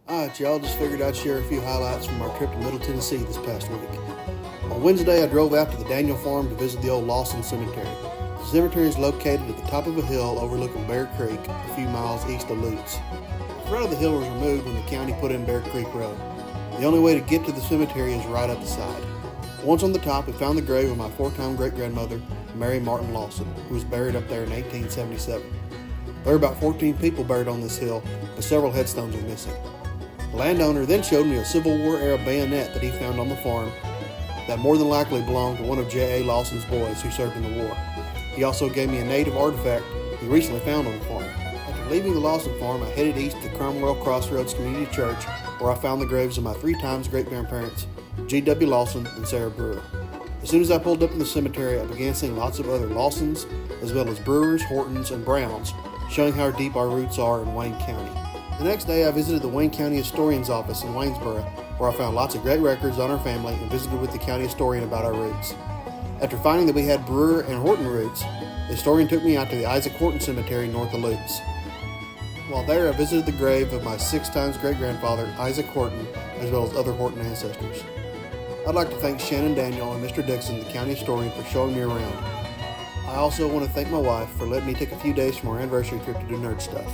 Alright, y'all, just figured I'd share a few highlights from our trip to Middle Tennessee this past week. On Wednesday, I drove out to the Daniel Farm to visit the old Lawson Cemetery. The cemetery is located at the top of a hill overlooking Bear Creek, a few miles east of Lutz. The front of the hill was removed when the county put in Bear Creek Road. The only way to get to the cemetery is right up the side. Once on the top, we found the grave of my four-time great-grandmother, Mary Martin Lawson, who was buried up there in 1877. There are about 14 people buried on this hill, but several headstones are missing. The landowner then showed me a Civil War-era bayonet that he found on the farm that more than likely belonged to one of J.A. Lawson's boys who served in the war. He also gave me a native artifact he recently found on the farm. After leaving the Lawson farm, I headed east to Cromwell Crossroads Community Church, where I found the graves of my three times great-grandparents, G.W. Lawson and Sarah Brewer. As soon as I pulled up in the cemetery, I began seeing lots of other Lawsons, as well as Brewers, Hortons, and Browns, showing how deep our roots are in Wayne County. The next day, I visited the Wayne County Historian's office in Waynesboro, where I found lots of great records on our family and visited with the county historian about our roots. After finding that we had Brewer and Horton roots, the historian took me out to the Isaac Horton Cemetery north of Lutz. While there, I visited the grave of my six times great-grandfather, Isaac Horton, as well as other Horton ancestors. I'd like to thank Shannon Daniel and Mr. Dixon, the county historian, for showing me around. I also want to thank my wife for letting me take a few days from our anniversary trip to do nerd stuff.